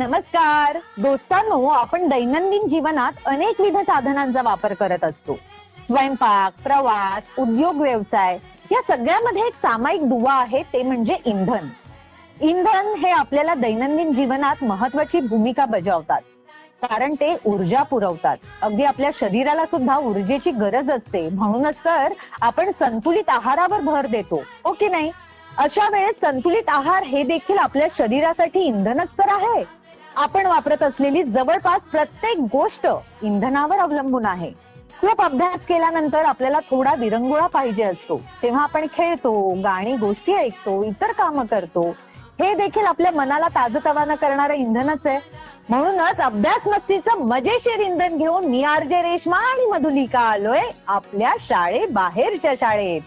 नमस्कार दोस्तांनो, आपण दैनंदिन जीवनात अनेकविध साधनांचा वापर करत असतो. स्वयंपाक, प्रवास, उद्योग, व्यवसाय या सगळ्यामध्ये एक सामायिक दुवा आहे, ते म्हणजे इंधन. इंधन हे आपल्याला दैनंदिन जीवनात महत्वाची भूमिका बजावतात, कारण ते ऊर्जा पुरवतात. अगदी आपल्या शरीराला सुद्धा ऊर्जेची गरज असते. म्हणूनच तर आपण संतुलित आहारावर भर देतो, हो की नाही? अशा वेळेस संतुलित आहार हे देखील आपल्या शरीरासाठी इंधनच तर आहे. आपण वापरत असलेली जवळपास प्रत्येक गोष्ट इंधनावर अवलंबून आहे. खूप अभ्यास केल्यानंतर आपल्याला थोडा विरंगुळा पाहिजे असतो, तेव्हा आपण खेळतो, गाणी गोष्टी ऐकतो, इतर कामं करतो. हे देखील आपल्या मनाला ताजतवानं करणारं इंधनच आहे. म्हणूनच अभ्यास मस्तीचं मजेशीर इंधन घेऊन मी आरजे रेश्मा आणि मधुलिका आलोय आपल्या शाळेबाहेरच्या शाळेत.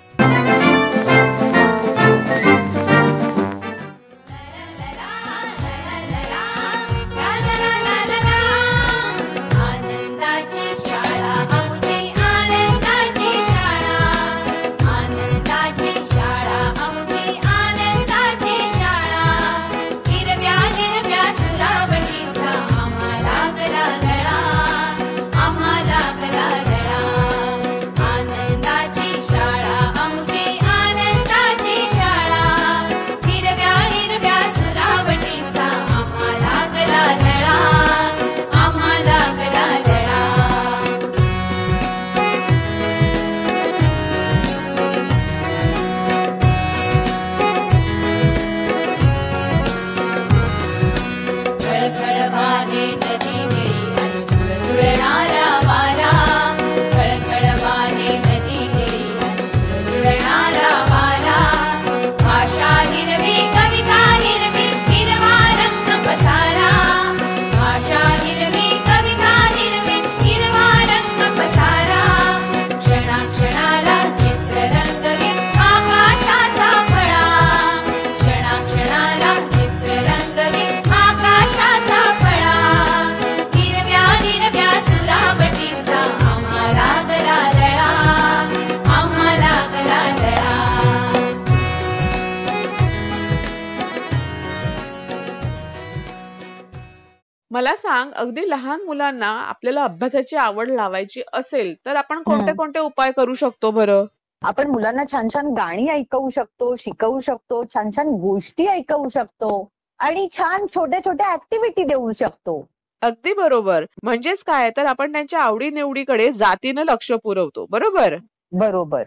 मला सांग, अगदी लहान मुलांना आपल्याला अभ्यासाची आवड लावायची असेल तर आपण कोणते कोणते उपाय करू शकतो बरं? आपण मुलांना छान छान गाणी ऐकवू शकतो, शिकवू शकतो, छान छान गोष्टी ऐकवू शकतो आणि छान छोट्या छोट्या ऍक्टिव्हिटी देऊ शकतो. अगदी बरोबर. म्हणजेच काय, तर आपण त्यांच्या आवडीनिवडीकडे जातीनं लक्ष पुरवतो. बरोबर बरोबर.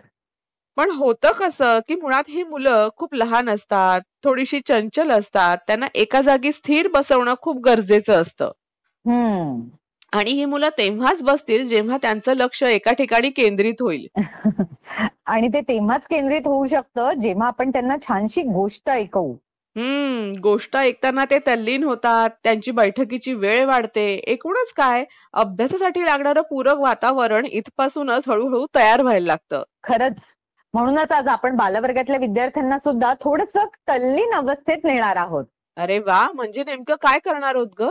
पण होतं कसं की मुळात ही मुलं खूप लहान असतात, थोडीशी चंचल असतात, त्यांना एका जागी स्थिर बसवणं खूप गरजेचं असतं. आणि ही मुलं तेव्हाच बसतील जेव्हा त्यांचं लक्ष एका ठिकाणी केंद्रित होईल. आणि ते तेव्हाच केंद्रित होऊ शकतं जेव्हा आपण त्यांना छानशी गोष्ट ऐकवू. गोष्ट ऐकताना ते तल्लीन होतात, त्यांची बैठकीची वेळ वाढते. एकूणच काय, अभ्यासासाठी लागणारं पूरक वातावरण इथपासूनच हळूहळू तयार व्हायला लागतं. खरंच. म्हणूनच आज आपण बालवर्गातल्या विद्यार्थ्यांना सुद्धा थोडंसं तल्लीन अवस्थेत नेणार आहोत. अरे वा, म्हणजे नेमकं काय करणार आहोत ग?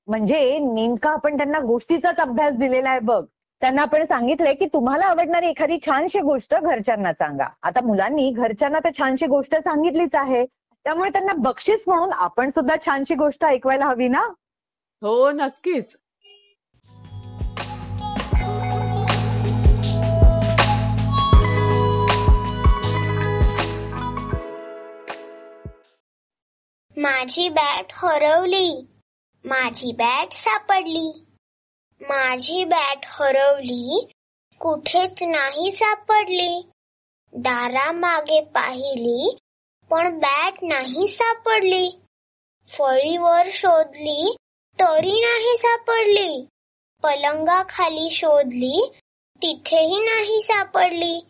म्हणजे नेमका आपण त्यांना गोष्टीचाच अभ्यास दिलेला आहे बघ. त्यांना आपण सांगितलंय की तुम्हाला आवडणारी एखादी छानशी गोष्ट घरच्यांना सांगा. आता मुलांनी घरच्यांना तर छानशी गोष्ट सांगितलीच आहे, त्यामुळे त्यांना बक्षीस म्हणून आपण सुद्धा छानशी गोष्ट ऐकवायला हवी ना? हो, नक्कीच. माझी बॅट हरवली, माझी बॅट सापडली. माझी बॅट हरवली, कुठेच नाही सापडली. दारामागे पाहिली, पण बॅट नाही सापडली. फळीवर शोधली, तरी नाही सापडली. पलंगाखाली शोधली, तिथेही नाही सापडली.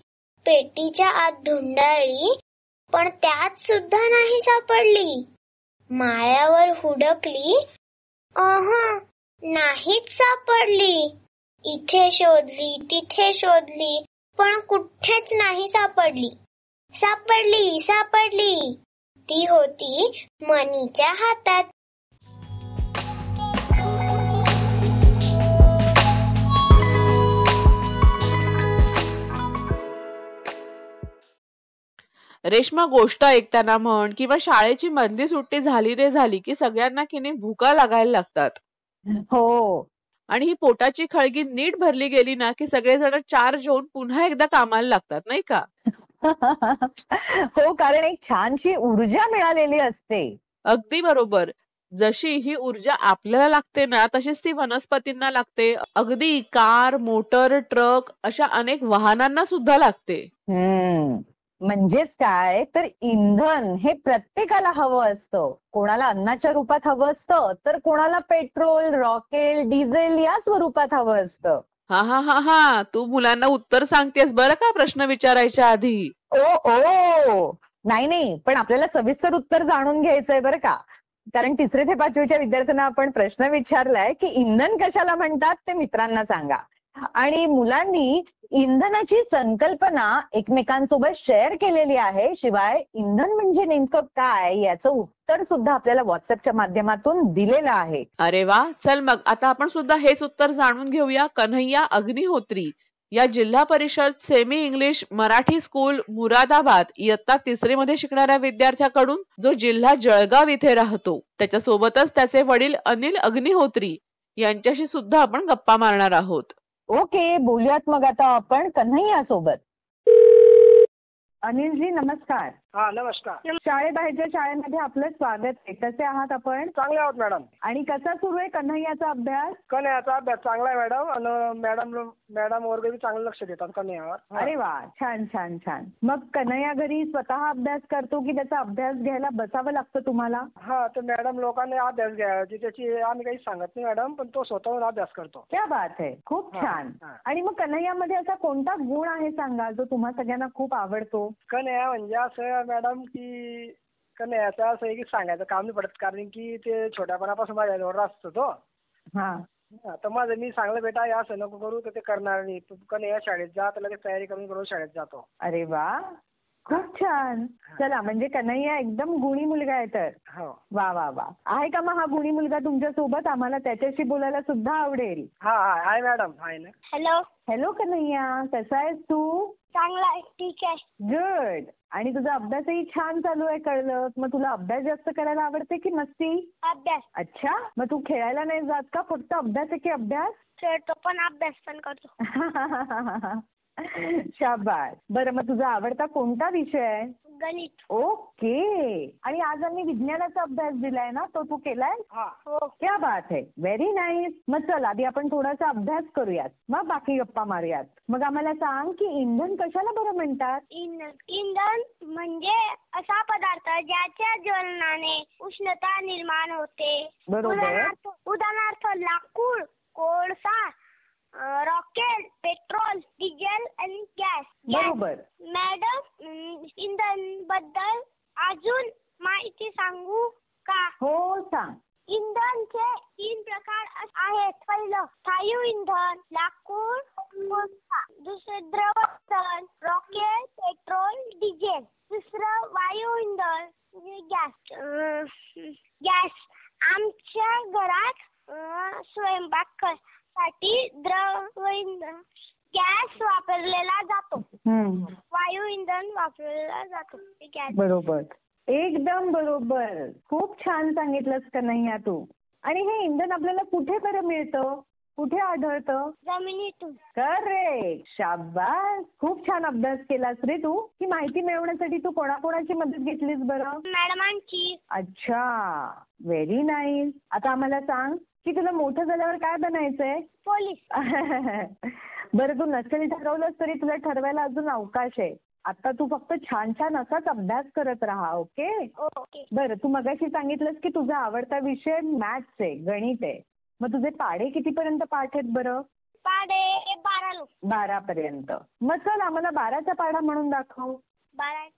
पेटीच्या आत धुंडाळली, पण त्यात सुद्धा नाही सापडली. माळ्यावर हुडकली, नाहीच सापडली. इथे शोधली, तिथे शोधली, पण कुठेच नाही सापडली. सापडली, सापडली. ती होती मनीच्या हातात. रेश्मा, गोष्ट ऐकताना म्हण किंवा शाळेची मधली सुट्टी झाली रे झाली की सगळ्यांना की नाही भुका लागायला लागतात. हो. आणि ही पोटाची खळगी नीट भरली गेली ना की सगळेजण चार्ज होऊन पुन्हा एकदा कामाला लागतात, नाही का? हो, कारण एक छानशी ऊर्जा मिळालेली असते. अगदी बरोबर. जशी ही ऊर्जा आपल्याला लागते ना तशीच ती वनस्पतींना लागते. अगदी कार, मोटर, ट्रक अशा अनेक वाहनांना सुद्धा लागते. म्हणजेच काय तर इंधन हे प्रत्येकाला हवं असतं. कोणाला अन्नाच्या रूपात हवं असतं तर कोणाला पेट्रोल, रॉकेल, डिझेल या स्वरूपात हवं असतं. हा हा हा हा तू मुलांना उत्तर सांगतेस बरं का प्रश्न विचारायच्या आधी. ओ नाही, पण आपल्याला सविस्तर उत्तर जाणून घ्यायचंय बरं का. कारण 3री ते 5वीच्या विद्यार्थ्यांना आपण प्रश्न विचारलाय की इंधन कशाला म्हणतात ते मित्रांना सांगा. आणि मुलांनी इंधनाची संकल्पना एकमेकांसोबत शेअर केलेली आहे. शिवाय इंधन म्हणजे नेमकं काय याचं उत्तर सुद्धा आपल्याला व्हॉट्सअपच्या माध्यमातून दिलेलं आहे. अरे वा, चल मग आता आपण सुद्धा हेच उत्तर जाणून घेऊया. कन्हैया अग्निहोत्री या जिल्हा परिषद semi English Marathi school Moradabad इयत्ता 3री मध्ये शिकणाऱ्या विद्यार्थ्याकडून, जो जिल्हा जळगाव इथे राहतो. त्याच्यासोबतच त्याचे वडील अनिल अग्निहोत्री यांच्याशी सुद्धा आपण गप्पा मारणार आहोत. ओके, बोलूयात मग आता आपण कन्हैया सोबत. अनिलजी नमस्कार. हा नमस्कार. शाळेबाहेरच्या शाळेमध्ये आपलं स्वागत आहे. कसे आहात आपण? चांगले आहोत मॅडम. आणि कसा सुरू आहे कन्हैयाचा अभ्यास? कन्हैयाचा अभ्यास चांगला आहे मॅडम. आणि मॅडम वर्ग बी चांगलं लक्ष देतात कन्हैयावर. अरे वा, छान छान छान. मग कन्हैया घरी स्वतः अभ्यास करतो की त्याचा अभ्यास घ्यायला बसावं लागतं तुम्हाला? हा, तर मॅडम लोकांनी अभ्यास घ्यायची त्याची आम्ही काही सांगत नाही मॅडम, पण तो स्वतःहून अभ्यास करतो. क्या बात आहे, खूप छान. आणि मग कन्हैयामध्ये असा कोणता गुण आहे सांगा जो तुम्हा सगळ्यांना खूप आवडतो? कन्हैया म्हणजे असं मॅडम की कन्हैयाचं असं आहे की सांगायचं काम नाही पडत, कारण की ते छोट्यापणापासून माझ्याजवळ असतो तो. हा, तर माझं मी सांगलं बेटा असं नको करू तर ते करणार नाही. तू कन्हैया शाळेत जा, तर लगेच तयारी करून शाळेत जातो. अरे वा, खूप छान. चला, म्हणजे कन्हैया एकदम गुणी मुलगा आहे तर. हो. वा वा वा. आहे का मग हा गुणी मुलगा तुमच्या सोबत? आम्हाला त्याच्याशी बोलायला सुद्धा आवडेल. हा आहे मॅडम, आहे ना. हॅलो. हॅलो कन्हैया, कसा आहेस तू? चांगला आहे, ठीक आहे. गुड. आणि तुझा अभ्यासही छान चालू आहे कळलं. मग तुला अभ्यास जास्त करायला आवडते की मस्ती? अभ्यास. अच्छा, मग तू खेळायला नाही जात का? फक्त अभ्यास आहे की अभ्यास? खेळतो पण अभ्यास पण करतो. शाबास. बरं, मग तुझा आवडता कोणता विषय आहे? गणित. ओके. आणि आज आम्ही विज्ञानाचा अभ्यास दिलाय ना, तो तू केलाय? हो. क्या बात है, व्हेरी नाईस. मग चल आधी आपण थोडासा अभ्यास करूयात, मग बाकी गप्पा मारूयात. मग आम्हाला सांग की इंधन कशाला बरं म्हणतात? इंधन म्हणजे असा पदार्थ ज्याच्या ज्वलनाने उष्णता निर्माण होते. बरोबर. उदाहरणार्थ लाकूड, कोळसा, रॉकेल, पेट्रोल, डिझेल आणि गॅस. बरोबर. मॅडम, इंधन बद्दल अजून माहिती सांगू का? हो, सांग. इंधनचे 3 प्रकार आहेत. पहिलं स्थायू इंधन, लाकूड, कोळसा. दुसरं द्रव इंधन, रॉकेल, पेट्रोल, डिझेल. तिसरं वायू इंधन म्हणजे गॅस. आमच्या घरात स्वयंपाक साठी द्रव इंधन गॅस वापरलेला जातो. वायू इंधन वापरलेला जातो. बरोबर, एकदम बरोबर. खूप छान सांगितलंस कन्हैया तू. आणि हे इंधन आपल्याला कुठे बरं मिळतं? कुठे आढळतं? जमिनीतून. करेक्ट. शाबास. खूप छान अभ्यास केलास रे तू. ही माहिती मिळवण्यासाठी तू कोणाकोणाची मदत घेतलीस बरं? मॅडमांची. अच्छा, व्हेरी नाईस. आता आम्हाला सांग की तुला मोठं झाल्यावर काय बनायचंय? पोलीस. बरं, तू नसेल ठरवलंस तरी तुला ठरवायला अजून अवकाश आहे. आता तू फक्त छान छान असाच अभ्यास करत राहा. ओके? ओके. बरं, तू मगाशी सांगितलंस की तुझा आवडता विषय मॅथ्स आहे, गणित आहे. मग तुझे पाढे कितीपर्यंत पाठ आहेत बरं? पाढे 12. 12 पर्यंत. मग चल आम्हाला 12चा पाढा म्हणून दाखव. 12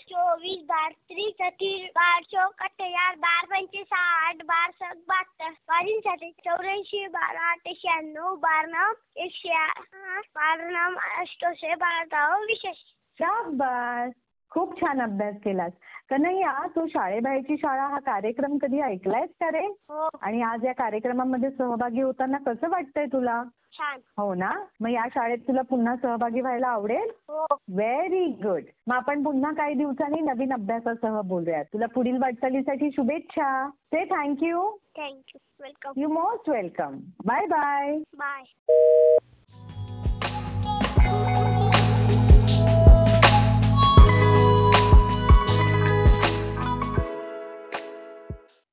24 12 30 30 12 चौक 48 12 पंचे 60 12 सक 72 12 7 84 12 8 96 12 9 108 12 9 88 12 10 विशेष. शाबास. खूप छान अभ्यास केलास. कन्हैया, तू शाळेबाहेरची शाळा हा कार्यक्रम कधी ऐकलायस का रे? हो. आणि आज या कार्यक्रमामध्ये सहभागी होताना कसं वाटतंय तुला? छान. हो ना? मग या शाळेत तुला पुन्हा सहभागी व्हायला आवडेल? हो. Very good. मग आपण पुन्हा काही दिवसांनी नवीन अभ्यासासह बोलूयात. तुला पुढील वाटचालीसाठी शुभेच्छा. Say thank you. Thank you. Welcome. You most welcome. Bye bye. Bye.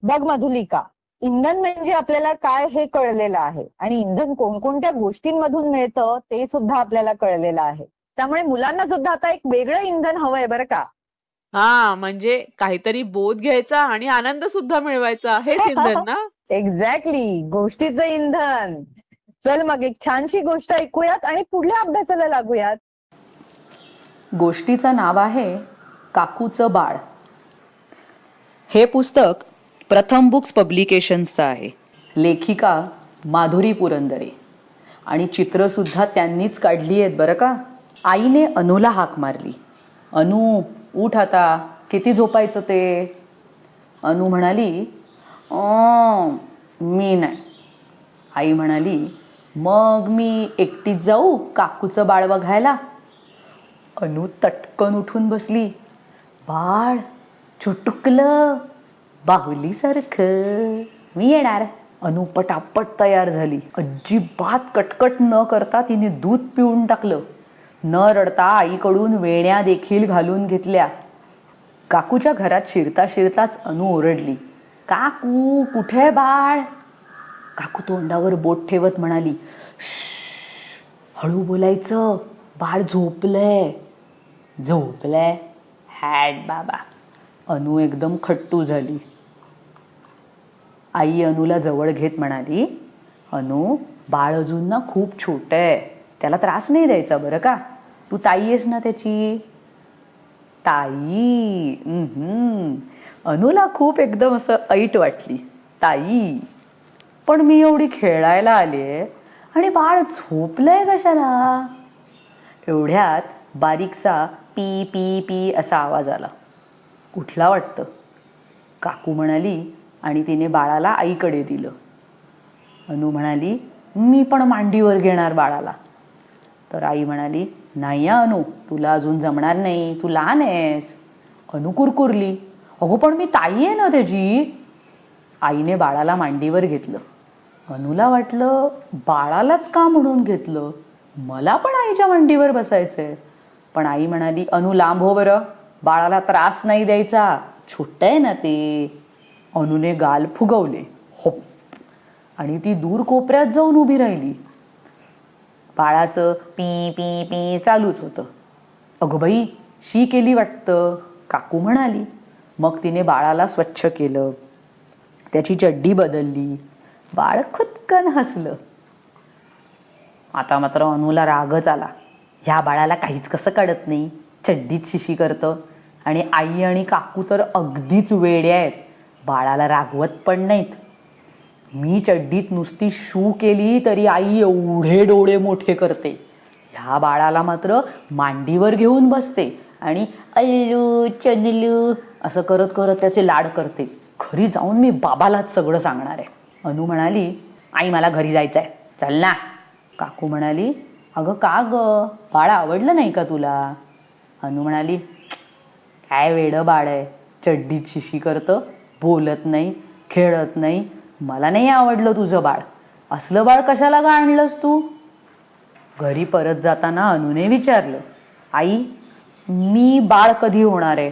बघ मधुलिका, इंधन म्हणजे आपल्याला काय हे कळलेलं आहे आणि इंधन कोणकोणत्या गोष्टींमधून मिळतं ते सुद्धा आपल्याला कळलेलं आहे. त्यामुळे मुलांना सुद्धा आता एक वेगळं इंधन हवंय बरं का. हा, म्हणजे काहीतरी बोध घ्यायचा आणि आनंद सुद्धा मिळवायचा, हेच इंधन ना. एक्झॅक्टली, गोष्टीचं इंधन. चल मग एक छानशी गोष्ट ऐकूयात आणि पुढल्या अभ्यासाला लागूयात. गोष्टीचं नाव आहे काकूचं बाळ. हे पुस्तक प्रथम बुक्स पब्लिकेशन्सचं आहे. लेखिका माधुरी पुरंदरे आणि चित्रसुद्धा त्यांनीच काढली आहेत बरं का. आईने अनुला हाक मारली, अनु उठ आता, किती झोपायचं ते. अनु म्हणाली, मी नाही. आई म्हणाली, मग मी एकटीच जाऊ काकूचं बाळ बघायला. अनु तटकन उठून बसली. बाळ चुटुकलं बाहुलीसारखं, मी येणार. अनु पटापट तयार झाली. अजिबात कटकट न करता तिने दूध पिऊन टाकलं. न रडता आईकडून वेण्या देखील घालून घेतल्या. काकूच्या घरात शिरता शिरताच अनु ओरडली, काकू कुठे बाळ? काकू तोंडावर बोट ठेवत म्हणाली, श्श, हळू बोलायचं, बाळ झोपलंय. झोपलंय? हॅट बाबा. अनु एकदम खट्टू झाली. आई अनुला जवळ घेत म्हणाली, अनु बाळ अजून ना खूप छोटं आहे, त्याला त्रास नाही द्यायचा बरं का. तू ताई आहेस ना त्याची. ताई. अनुला खूप एकदम असं ऐट वाटली. ताई, पण मी एवढी खेळायला आले आणि बाळ झोपलंय कशाला. एवढ्यात बारीकसा पी पी पी असा आवाज आला. उठला वाटतं. काकू म्हणाली आणि तिने बाळाला आईकडे दिलं. अनु म्हणाली, मी पण मांडीवर घेणार बाळाला. तर आई म्हणाली, नाही अनु, तुला अजून जमणार नाही, तू लहान आहेस. अनु कुरकुरली, अगो पण मी ताई आहे ना त्याची. आईने बाळाला मांडीवर घेतलं. अनुला वाटलं बाळालाच का म्हणून घेतलं, मला पण आईच्या मांडीवर बसायचंय. पण आई म्हणाली, अनु लांब हो बरं, बाळाला त्रास नाही द्यायचा, छोटं आहे ना ते. अनुने गाल फुगवले, होप, आणि ती दूर कोपऱ्यात जाऊन उभी राहिली. बाळाचं पी पी पी चालूच होतं. अगं बाई, शी केली वाटतं, काकू म्हणाली. मग तिने बाळाला स्वच्छ केलं, त्याची चड्डी बदलली. बाळ खुदकन हसलं. आता मात्र अनुला रागच आला. ह्या बाळाला काहीच कसं कळत नाही, चड्डीत शिशी करतं. आणि आई आणि काकू तर अगदीच वेड्या आहेत, बाळाला रागवत पण नाहीत. मी चड्डीत नुसती शू केली तरी आई एवढे डोळे मोठे करते. ह्या बाळाला मात्र मांडीवर घेऊन बसते आणि अल्लू चनलू असं करत करत त्याचे लाड करते. घरी जाऊन मी बाबालाच सगळं सांगणार आहे. अनु म्हणाली, आई मला घरी जायचंय, चल ना. काकू म्हणाली, अगं का ग, बाळ आवडलं नाही का तुला? अनु म्हणाली, काय वेडं बाळ आहे, चड्डीत शिशी करतं, बोलत नाही, खेळत नाही, मला नाही आवडलं तुझं बाळ. असलं बाळ कशाला गा आणलंस तू? घरी परत जाताना अनुने विचारलं, आई मी बाळ कधी होणार आहे?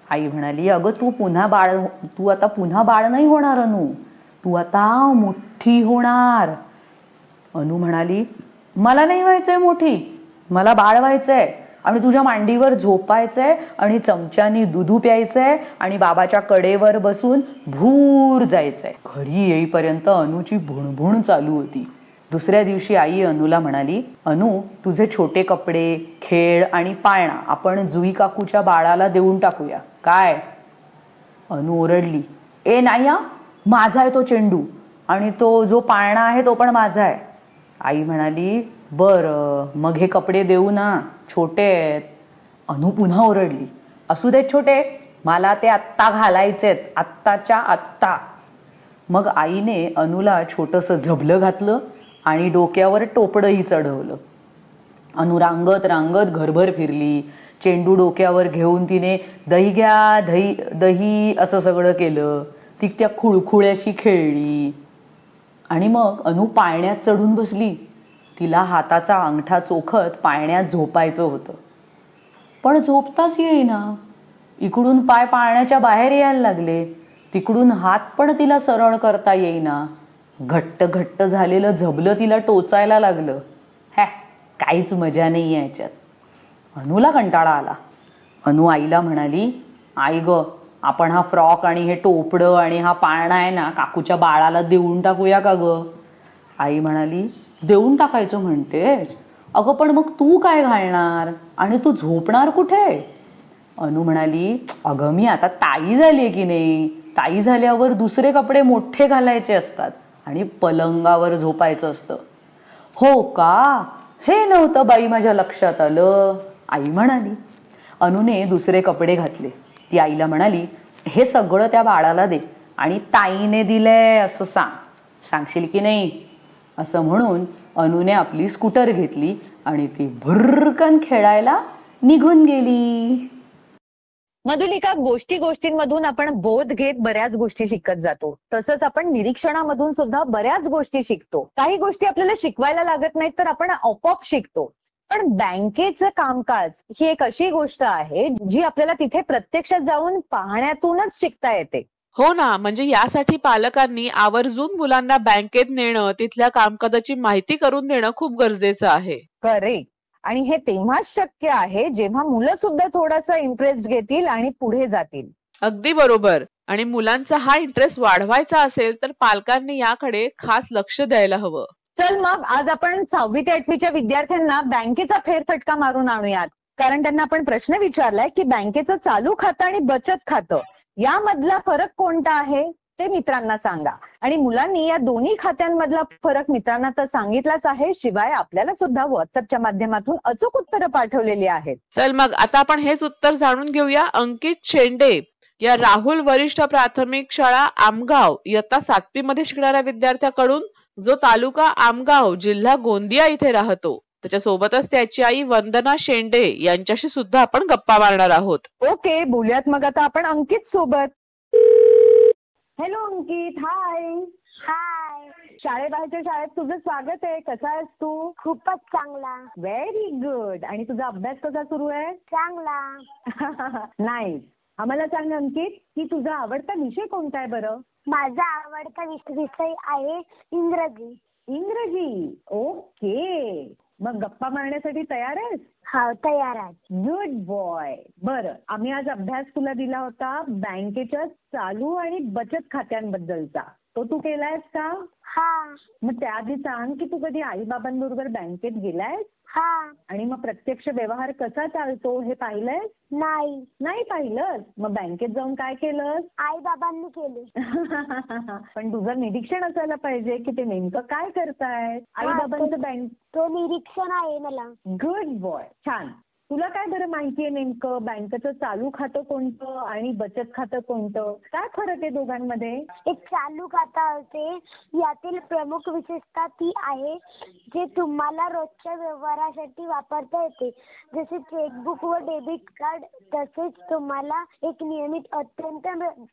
आई म्हणाली, अगं तू आता पुन्हा बाळ नाही होणार अनु, तू आता मोठी होणार. अनु म्हणाली, मला नाही व्हायचंय मोठी, मला बाळ व्हायचंय आणि तुझ्या मांडीवर झोपायचंय आणि चमच्यानी दुधू प्यायचंय आणि बाबाच्या कडेवर बसून भूर जायचंय. घरी येईपर्यंत अनुची भुणभुण चालू होती. दुसऱ्या दिवशी आई अनुला म्हणाली, अनु तुझे छोटे कपडे, खेळ आणि पाळणा आपण जुई काकूच्या बाळाला देऊन टाकूया काय? अनु ओरडली, ए नाही हा, माझा आहे तो चेंडू आणि तो जो पाळणा आहे तो पण माझा आहे. आई म्हणाली, बरं मग हे कपडे देऊ ना, छोटे आहेत. अनु पुन्हा ओरडली, असू देत छोटे, मला ते आत्ता घालायचेत, आत्ताच्या आत्ता. मग आईने अनुला छोटंसं झबलं घातलं आणि डोक्यावर टोपडंही चढवलं. अनु रांगत रांगत घरभर फिरली. चेंडू डोक्यावर घेऊन तिने दही घ्या, दही दही असं सगळं केलं. ती त्या खुळखुळ्याशी खेळली आणि मग अनु पाळण्यात चढून बसली. तिला हाताचा अंगठा चोखत पाळण्यात झोपायचं होतं, पण झोपताच येईना. इकडून पाय पाळण्याच्या बाहेर यायला लागले, तिकडून हात पण तिला सरळ करता येईना. घट्ट घट्ट झालेलं झबलं तिला टोचायला लागलं. काहीच मजा नाही याच्यात. अनुला कंटाळा आला. अनु आईला म्हणाली, आई ग, आपण हा फ्रॉक आणि हे टोपडं आणि हा पाळणा आहे ना काकूच्या बाळाला देऊन टाकूया का ग? आई म्हणाली, देऊन टाकायचं म्हणतेस? अगं पण मग तू काय घालणार आणि तू झोपणार कुठे? अनु म्हणाली, अगं मी आता ताई झाली की नाही, ताई झाल्यावर दुसरे कपडे मोठे घालायचे असतात आणि पलंगावर झोपायचं असतं. हो का, हे नव्हतं बाई माझ्या लक्षात आलं, आई म्हणाली. अनुने दुसरे कपडे घातले. ती आईला म्हणाली, हे सगळं त्या बाळाला दे आणि ताईने दिलंय असं सांगशील की नाही? असं म्हणून अनुने आपली स्कूटर घेतली आणि ती भुर्रकन खेळायला निघून गेली. मधुलिका, गोष्टींमधून आपण बोध घेत बऱ्याच गोष्टी शिकत जातो. तसंच आपण निरीक्षणामधून सुद्धा बऱ्याच गोष्टी शिकतो. काही गोष्टी आपल्याला शिकवायला लागत नाहीत, तर आपण आपोआप शिकतो. पण बँकेचं कामकाज ही एक अशी गोष्ट आहे जी आपल्याला तिथे प्रत्यक्षात जाऊन पाहण्यातूनच शिकता येते. हो ना, म्हणजे यासाठी पालकांनी आवर्जून मुलांना बँकेत नेणं, तिथल्या कामकाजाची माहिती करून देणं खूप गरजेचं आहे. करेक्ट. आणि हे तेव्हाच शक्य आहे जेव्हा मुलं सुद्धा थोडासा इंटरेस्ट घेतील आणि पुढे जातील. अगदी बरोबर. आणि मुलांचा हा इंटरेस्ट वाढवायचा असेल तर पालकांनी याकडे खास लक्ष द्यायला हवं. चल मग आज आपण 6वी ते 8वीच्या विद्यार्थ्यांना बँकेचा फेरफटका मारून आणूयात. कारण त्यांना आपण प्रश्न विचारलाय की बँकेचं चालू खातं आणि बचत खातं यामधला फरक कोणता आहे ते मित्रांना सांगा. आणि मुलांनी या दोन्ही खात्यांमधला फरक मित्रांना तर सांगितलाच आहे, शिवाय आपल्याला सुद्धा व्हॉट्सअपच्या माध्यमातून अचूक उत्तरं पाठवलेली आहेत. चल मग आता आपण हेच उत्तर जाणून घेऊया अंकित शेंडे या राहुल वरिष्ठ प्राथमिक शाळा आमगाव इयत्ता 7वी मध्ये शिकणाऱ्या विद्यार्थ्याकडून, जो तालुका आमगाव जिल्हा गोंदिया इथे राहतो. त्याच्यासोबतच त्याची आई वंदना शेंडे यांच्याशी सुद्धा आपण गप्पा मारणार आहोत. ओके, बोलूयात मग आता आपण अंकित सोबत. हॅलो अंकित. हाय. हाय. शाळेबाहेरच्या शाळेत तुझं स्वागत आहे. कसा आहेस तू? खूपच चांगला. Very good. आणि तुझा अभ्यास कसा सुरू आहे? चांगला. नाईस. आम्हाला सांग अंकित, की तुझा आवडता विषय कोणता आहे बरं? माझा आवडता विषय आहे इंग्रजी. इंग्रजी. ओके. मग गप्पा मारण्यासाठी तयार आहेस? हो, तयार आहे. Good boy. बरं, आम्ही आज अभ्यास तुला दिला होता बँकेच्या चालू आणि बचत खात्यांबद्दलचा. तो तू केलायस का? हा. मग त्याआधी सांग की तू कधी आई बाबांबरोबर बँकेत गेलायस? हा. आणि मग प्रत्यक्ष व्यवहार कसा चालतो हे पाहिलंयस? नाही पाहिलंस? मग बँकेत जाऊन काय केलंस? आई बाबांनी केले. पण तुझं निरीक्षण असायला पाहिजे की ते नेमकं काय करतायत. आई बाबांचं बँक तो निरीक्षण आहे मला. Good boy. छान. तुला काय बरं माहितीये नेमकं बँकेचं चालू खातं कोणतं आणि बचत खातं कोणतं? काय फरक आहे दोघांमध्ये? एक चालू खातं असते, यातील प्रमुख विशेषता ती आहे जे तुम्हाला रोजच्या व्यवहारासाठी वापरता येते, जसे चेकबुक व डेबिट कार्ड. तसेच तुम्हाला एक नियमित अत्यंत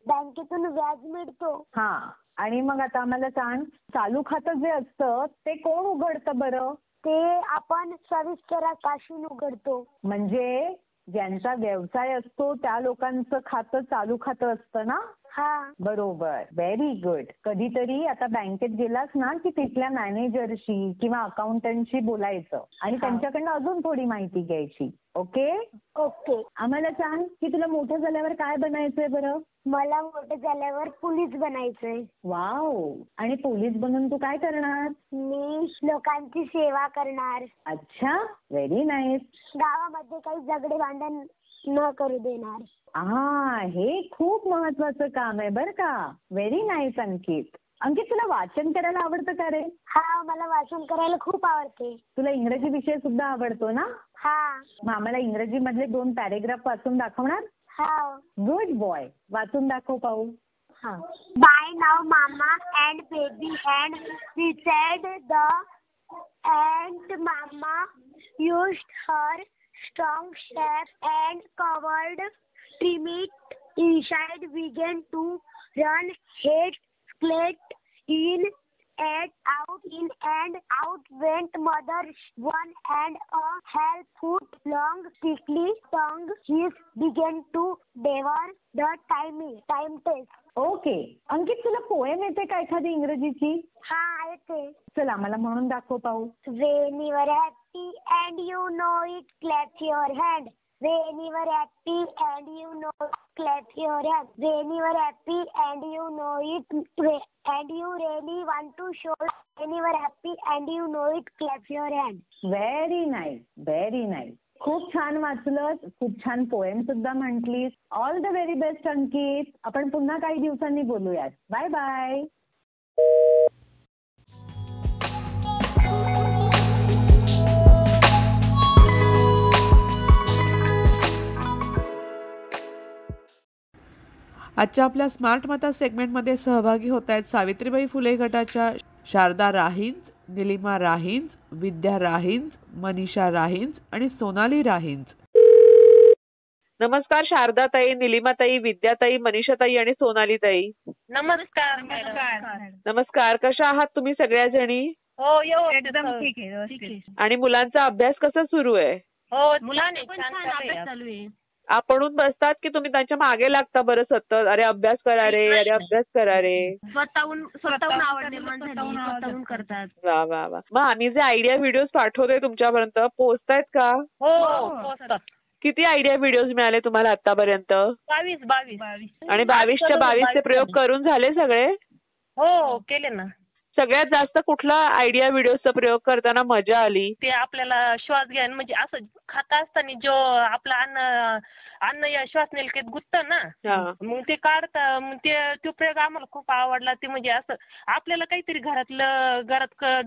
बँकेतून व्याज मिळतो. हा. आणि मग आता आम्हाला सांग, चालू खातं जे असतं ते कोण उघडतं बरं? ते आपण सविस्तरापासून उघडतो. म्हणजे ज्यांचा व्यवसाय असतो त्या लोकांचं खातं चालू खातं असतं ना? हा. बरोबर. Very good. कधीतरी आता बँकेत गेलास ना की तिथल्या मॅनेजरशी किंवा अकाउंटंटशी बोलायचं आणि त्यांच्याकडनं अजून थोडी माहिती घ्यायची. ओके? ओके. आम्हाला सांग की तुला मोठं झाल्यावर काय बनायचंय बरं? मला मोठं झाल्यावर पोलीस बनायचंय. वाव. आणि पोलीस बनून तू काय करणार? मी लोकांची सेवा करणार. अच्छा. Very nice. गावामध्ये काही झगडे भांडण न करू देणार. हे खूप महत्वाचं काम आहे बरं का. व्हेरी नाईस अंकित. अंकित, तुला वाचन करायला आवडतं का रे? हा, मला वाचन करायला खूप आवडते. तुला इंग्रजी विषय सुद्धा आवडतो ना? हा. मग आम्हाला इंग्रजी मधले 2 पॅरेग्राफ वाचून दाखवणार? हाव. Good boy. वाचून दाखव पाहू. By now mama and baby and we said the and mama used her strong shape and covered trimmed inside began to run head split in and out went mother one and a half foot long stickly tongue his began to devour the time test. Okay. Ankit, तुला poem येते का एखादी इंग्रजीची? हा येते. चल आम्हाला म्हणून दाखव पाहू. When you are happy and you know it, clap your hand. When you are happy and you know it, clap your hand. When you are happy and you know it, and you really want to show it. When you are happy and you know it, clap your hand. Very nice, very nice. खूप छान वाचलंस, खूप छान poem सुद्धा म्हटलीस. All the very best Ankit. आपण पुन्हा काही दिवसांनी बोलूयात. Bye bye. आजच्या आपल्या स्मार्ट माता सेगमेंटमध्ये सहभागी होत आहेत सावित्रीबाई फुले गटाच्या शारदा राहींज, निलिमा राहींज, विद्या राहींज, मनीषा राहींज आणि सोनाली राहींज. नमस्कार शारदाताई, निलिमाताई, विद्याताई, मनीषाताई आणि सोनालीताई. नमस्कार. नमस्कार. कशा आहात तुम्ही सगळ्या जणी? हो एकदम ठीक आहे. आणि मुलांचा अभ्यास कसा सुरू आहे? हो मुलांनी छान अभ्यास चालू आहे. आपणून बसतात की तुम्ही त्यांच्या मागे लागता बरं सतत? अरे अभ्यास करा रे, अरे अभ्यास करा रे. स्वतःहून आवड निर्माण झाली, स्वतःहून करतात. वा वा वा. मग आम्ही जे आयडिया व्हिडिओ पाठवतोय तुमच्यापर्यंत पोहोचतायत का? हो पोहोचतात. किती आयडिया व्हिडिओ मिळाले तुम्हाला आतापर्यंत? 22. आणि 22च्या 22 प्रयोग करून झाले सगळे? हो केले ना. सगळ्यात जास्त कुठला आयडिया व्हिडिओचा प्रयोग करताना मजा आली? ते आपल्याला श्वास घ्या म्हणजे असं खाता असताना जो आपला अन्न या श्वास नलिकेत गुंततं ना, मग ते काढता, मग तो प्रयोग आम्हाला खूप आवडला. ते म्हणजे असं आपल्याला काहीतरी घरात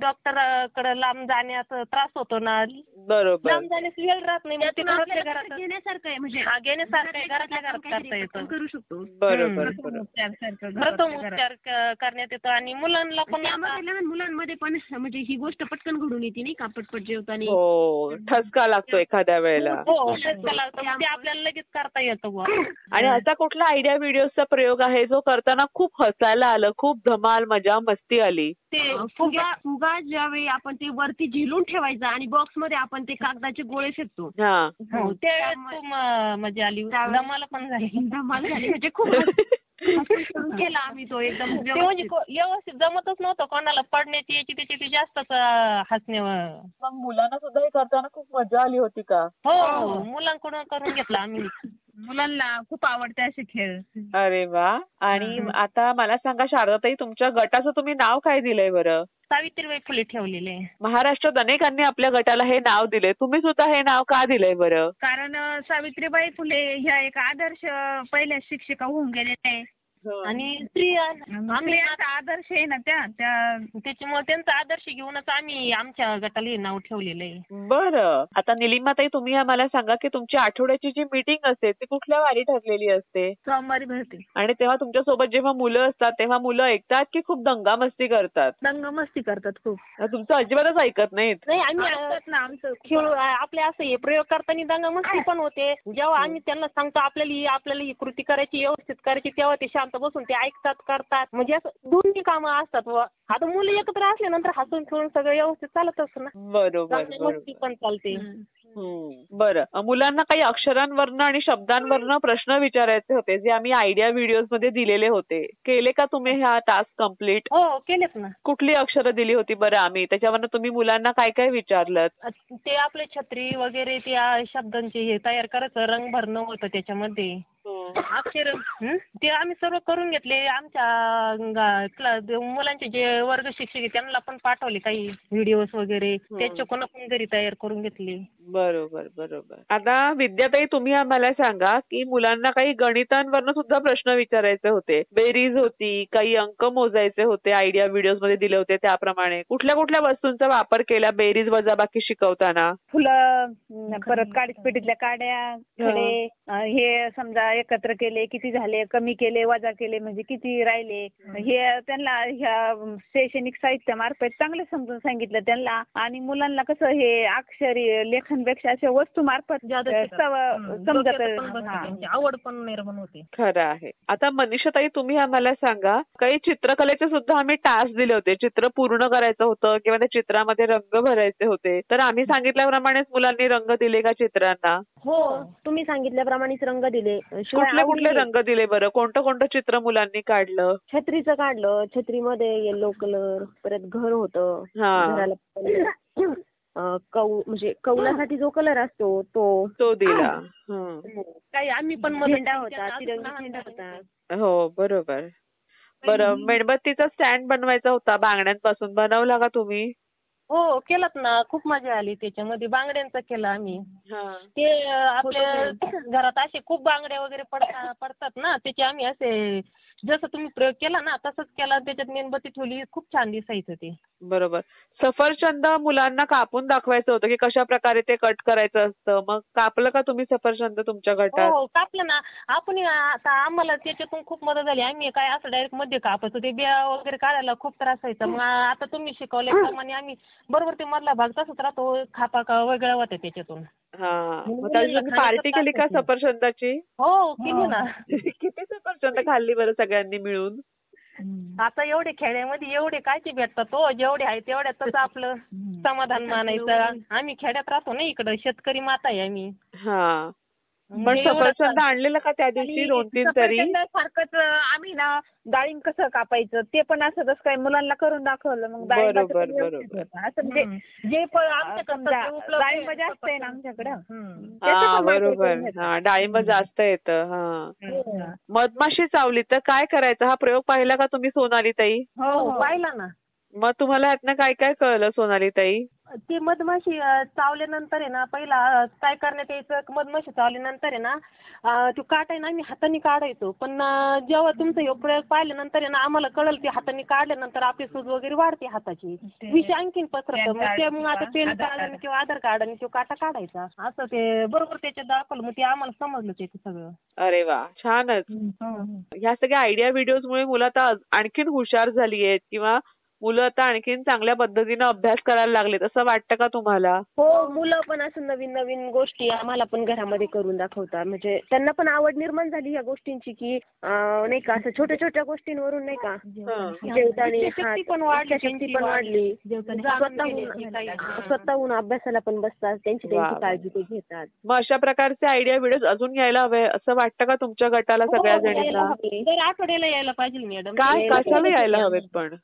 डॉक्टरकडे लांब जाण्यात त्रास होतो ना, बरोबर, लांब जाण्यास वेळ राहत नाही, मग ते घरातल्या घरात घेण्यासारखं आहे. म्हणजे घेण्यासारखं आहे, घरातल्या घरात करता येतं, करू शकतो. बरोबर. प्रथम उपचार करण्यात येतो. आणि मुलांना पण लहान मुलांमध्ये पण म्हणजे ही गोष्ट पटकन घडून येते नाही का, पटपट जेवताना. हो, ठसका लागतो एखाद्या वेळेला. हो ठसका लागतो, ते आपल्याला लगेच करता येतं. आणि असा कुठला आयडिया व्हिडिओचा प्रयोग आहे जो करताना खूप हसायला आलं, खूप धमाल मजा मस्ती आली? ते फुगा ज्यावेळी आपण ते वरती झिलून ठेवायचं आणि बॉक्स मध्ये आपण ते कागदाचे गोळे फेकतो, ते मजा आली. धमाल पण झाली. म्हणजे खूप केला आम्ही तो एकदम व्यवस्थित. जमतच नव्हतं कोणाला, पडण्याची याची त्याची जास्तच हसणे. मग मुलांना सुद्धा हे करताना खूप मजा आली होती का? हो मुलांकडून करून घेतला आम्ही. मुलांना खूप आवडते असे खेळ. अरे वा. आणि आता मला सांगा शारदाताई, तुमच्या गटाचं तुम्ही नाव काय दिलंय बरं? सावित्रीबाई फुले ठेवलेले. महाराष्ट्रात अनेकांनी आपल्या गटाला हे नाव दिले, तुम्ही सुद्धा हे नाव का दिलंय बरं? कारण सावित्रीबाई फुले ह्या एक आदर्श पहिल्या शिक्षिका होऊन गेलेल्या आहे आणि स्त्रियांचा आदर्श आहे ना त्याच्यामुळे त्यांचा आदर्श घेऊनच आम्ही आमच्या गटाला हे नाव ठेवलेलं आहे. बरं. आता निलिमाताई, तुम्ही आम्हाला सांगा की तुमची आठवड्याची जी मीटिंग असते ती कुठल्या वारी ठरलेली असते? सोमवारी भरते. आणि तेव्हा तुमच्यासोबत जेव्हा मुलं असतात तेव्हा मुलं ऐकतात की खूप दंगामस्ती करतात? दंगामस्ती करतात खूप. तुमचं अजिबातच ऐकत नाहीत? नाही, आम्ही ऐकतात ना. आमचं खेळ आपले असं हे प्रयोग करताना दंगामस्ती पण होते. जेव्हा आम्ही त्यांना सांगतो आपल्याला ही कृती करायची, व्यवस्थित करायची, तेव्हा ते शांत बसून ते ऐकतात, करतात. म्हणजे असं दोन्ही कामं असतात. आता मुलं एकत्र असल्यानंतर हसून खेळून सगळं व्यवस्थित चालत असतं ना. बरोबर. पण चालते. बरं. मुलांना काही अक्षरांवरनं आणि शब्दांवरनं प्रश्न विचारायचे होते जे आम्ही आयडिया व्हिडिओज मध्ये दिलेले होते. केले का तुम्ही हा टास्क कम्प्लीट? हो केलेच ना. कुठली अक्षरं दिली होती बरं आम्ही? त्याच्यावरनं तुम्ही मुलांना काय काय विचारलं? ते आपले छत्री वगैरे त्या शब्दांचे हे तयार करायचं, रंग भरणं होतं त्याच्यामध्ये. अक्षर ते आम्ही सर्व करून घेतले. आमच्या मुलांचे जे वर्ग शिक्षक त्यांना पण पाठवले काही व्हिडिओज वगैरे, त्याच्याकडून पण घरी तयार करून घेतले. बरोबर बरोबर. आता विद्याताई, तुम्ही आम्हाला सांगा की मुलांना काही गणितांवरनं सुद्धा प्रश्न विचारायचे होते, बेरीज होती, काही अंक मोजायचे होते, आयडिया व्हिडिओज मध्ये दिले होते त्याप्रमाणे कुठल्या कुठल्या वस्तूंचा वापर केला बेरीज वजाबाकी शिकवताना? फुलं, परत काडीच पेटीतल्या काड्या, खडे, हे समजा एकत्र केले किती झाले, कमी केले, वजा केले म्हणजे किती राहिले, हे त्यांना ह्या शैक्षणिक साहित्यामार्फत चांगलं समजून सांगितलं त्यांना. आणि मुलांना कसं हे अक्षरी लेखनपेक्षा अशा वस्तू मार्फत समजत, आवड पण निर्माण होते. खरं आहे. आता मनीषाताई, तुम्ही आम्हाला सांगा, काही चित्रकलेचे सुद्धा आम्ही टास्क दिले होते, चित्र पूर्ण करायचं होतं किंवा त्या चित्रामध्ये रंग भरायचे होते, तर आम्ही सांगितल्याप्रमाणेच मुलांनी रंग दिले का चित्रांना? हो, तुम्ही सांगितल्याप्रमाणेच रंग दिले. कुठले कुठले रंग दिले बरं? कोणतं कोणतं चित्र मुलांनी काढलं? छत्रीचं काढलं, छत्रीमध्ये येलो कलर, परत घर होतं, घराला म्हणजे कौलासाठी जो कलर असतो तो दिला. काही आम्ही पण झेंडा होता, तिरंगी झेंडा होता. हो बरोबर. बरं, मेणबत्तीचा स्टँड बनवायचा होता बांगड्यांपासून, बनवला का तुम्ही? हो, केलात ना. खूप मजा आली त्याच्यामध्ये. बांगड्यांचा केला आम्ही. ते आपल्या घरात असे खूप बांगड्या वगैरे पडतात ना, त्याचे आम्ही असे जसं तुम्ही प्रयोग केला ना तसंच केला, त्याच्यात मेणबत्ती ठेवली, खूप छान दिसायचं ते. बरोबर. सफरचंद मुलांना कापून दाखवायचं होतं की कशा प्रकारे ते कट करायचं असतं, मग कापलं का तुम्ही सफरचंद तुमच्या गटात? हो, कापलं ना. आपण आता आम्हाला त्याच्यातून खूप मदत झाली. आम्ही काय असं डायरेक्ट मध्ये कापायचो, ते बिया वगैरे काढायला खूप त्रास व्हायचा. मग आता तुम्ही शिकवल्याप्रमाणे आम्ही बरोबर ते मधला भाग तसाच राहतो, खापा का वेगळा होता त्याच्यातून. पार्टी केली का सफरचंदाची? हो, केली ना. किती सफरचंद खाल्ली बरं सगळ्यांनी मिळून? आता एवढे खेड्यामध्ये एवढे कायचे भेटतात हो, जेवढे आहे तेवढ्यातच आपलं समाधान मानायचं. आम्ही खेड्यात राहतो ना, इकडं शेतकरी माता आहे आम्ही. पण सफरचंद आणलेलं का त्या दिवशी 2-3 तरी? सारखंच आम्ही ना डाळिंब कसं कापायचं ते पण असं जसं काय मुलांना करून दाखवलं. मग बरोबर असं म्हणजे जे डाळिंब जास्त आहे ना आमच्याकडं. बरोबर. डाळिंब जास्त येतं. मधमाशी चावली तर काय करायचं? हा प्रयोग पाहिला का तुम्ही सोनालीताई? हो, पाहिला ना. मग तुम्हाला यातनं काय काय कळलं सोनालीताई? ती मधमाशी चावल्यानंतर आहे ना, पहिला काय करण्यात यायचं, मधमाशी चावल्यानंतर आहे ना तो काट आहे ना आम्ही हाताने काढायचो. पण जेव्हा तुमचा हे प्रयोग पाहिल्यानंतर आहे ना आम्हाला कळलं ते हाताने काढल्यानंतर आपली सूज वगैरे वाढते हाताची, विष आणखीन पसरतं. मग आता पेन कार्डाने किंवा आधार कार्डाने तो काटा काढायचा, असं ते बरोबर त्याच्यात दाखवलं. मग ते आम्हाला समजलं ते सगळं. अरे वा, छानच. ह्या सगळ्या आयडिया व्हिडिओजमुळे मुलं आता आणखीन हुशार झाली आहेत किंवा मुलं आता आणखीन चांगल्या पद्धतीनं अभ्यास करायला लागलेत असं वाटतं का तुम्हाला? हो, मुलं पण असं नवीन नवीन गोष्टी आम्हाला पण घरामध्ये करून दाखवतात. म्हणजे त्यांना पण आवड निर्माण झाली या गोष्टींची की नाही का, असं छोट्या छोट्या गोष्टींवरून नाही का जेवताना शक्ती पण वाढली. स्वतःहून अभ्यासाला पण बसतात, त्यांची काळजी ते घेतात. मग अशा प्रकारचे आयडिया व्हिडिओ अजून यायला हवे असं वाटतं का तुमच्या गटाला सगळ्या जणींना? दर आठवड्याला यायला पाहिजे मॅडम. काय, कशाला यायला हवेत पण?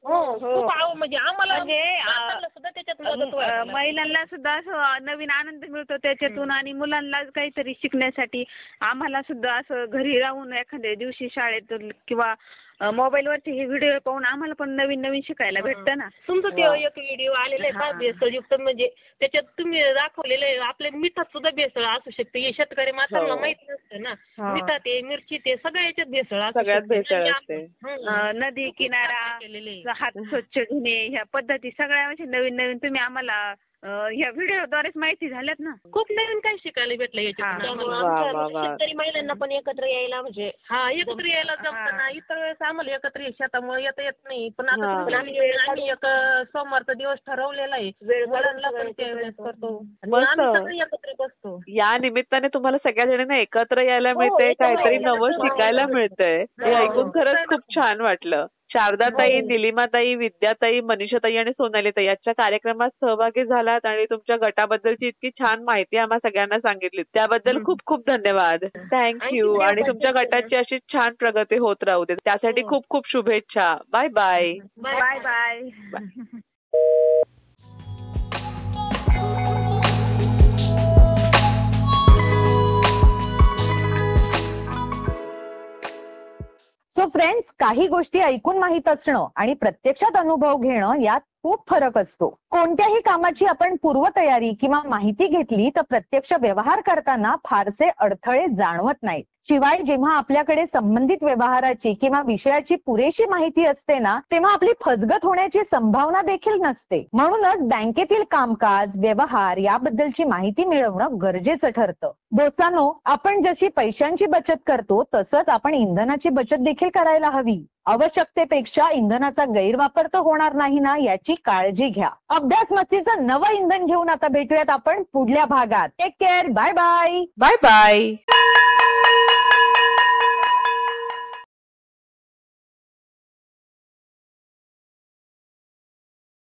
हो, म्हणजे आम्हाला सुद्धा त्याच्यात मदत होईल. महिलांना सुद्धा असं नवीन आनंद मिळतो त्याच्यातून आणि मुलांना काहीतरी शिकण्यासाठी. आम्हाला सुद्धा असं घरी राहून एखाद्या दिवशी शाळेत किंवा मोबाईलवरती हे व्हिडिओ पाहून आम्हाला पण नवीन नवीन शिकायला भेटतं ना. तुमचं ते एक व्हिडिओ आलेला आहे भेसळयुक्त, म्हणजे त्याच्यात तुम्ही दाखवलेलं आहे आपल्या मिठात सुद्धा भेसळ असू शकते. हे शेतकरी माणसांना माहित नसतं ना. मिठात ते, मिरची ते सगळ्या याच्यात भेसळ, सगळ्यात भेसळ असते. नदी किनारा, हात स्वच्छ धुणे, ह्या पद्धती सगळ्या म्हणजे नवीन नवीन तुम्ही आम्हाला ह्या व्हिडिओद्वारेच माहिती झाल्यात ना. खूप नवीन काही शिकायला भेटलं याच्यात. शेतकरी महिलांना पण एकत्र यायला, म्हणजे एकत्र यायला जमतं ना. इतर वेळेस आम्हाला एकत्र शेतामुळे येता येत नाही, पण आता आम्ही एक सोमवारचा दिवस ठरवलेला आहे, मुलांना पण त्यावेळेस करतो, आम्ही सगळे एकत्र बसतो. या निमित्ताने तुम्हाला सगळ्या जणांना एकत्र यायला मिळतंय, काहीतरी नवं शिकायला मिळतंय. हे ऐकून खरंच खूप छान वाटलं. शारदाताई, निलिमाताई, विद्याताई, मनीषाताई आणि सोनालीताई आजच्या कार्यक्रमात सहभागी झालात आणि तुमच्या गटाबद्दलची इतकी छान माहिती आम्हा सगळ्यांना सांगितली, त्याबद्दल खूप खूप धन्यवाद. थँक्यू. आणि तुमच्या गटाची अशी छान प्रगती होत राहू दे, त्यासाठी खूप खूप शुभेच्छा. Bye bye. Bye bye. So friends, काही गोष्टी ऐकून माहीत असणं आणि प्रत्यक्षात अनुभव घेणं यात खूप फरक असतो. कोणत्याही कामाची आपण पूर्वतयारी किंवा माहिती घेतली तर प्रत्यक्ष व्यवहार करताना फारसे अडथळे जाणवत नाहीत. शिवाय जेव्हा आपल्याकडे संबंधित व्यवहाराची किंवा विषयाची पुरेशी माहिती असते ना, तेव्हा आपली फसगत होण्याची संभावना देखील नसते. म्हणूनच बँकेतील कामकाज, व्यवहार याबद्दलची माहिती मिळवणं गरजेचं ठरतं. दोस्तांनो, आपण जशी पैशांची बचत करतो तसंच आपण इंधनाची बचत देखील करायला हवी. आवश्यकतेपेक्षा इंधनाचा गैरवापर तर होणार नाही ना, याची काळजी घ्या. अभ्यास मस्तीचं नवं इंधन घेऊन आता भेटूयात आपण पुढल्या भागात. Take care. Bye bye. Bye bye.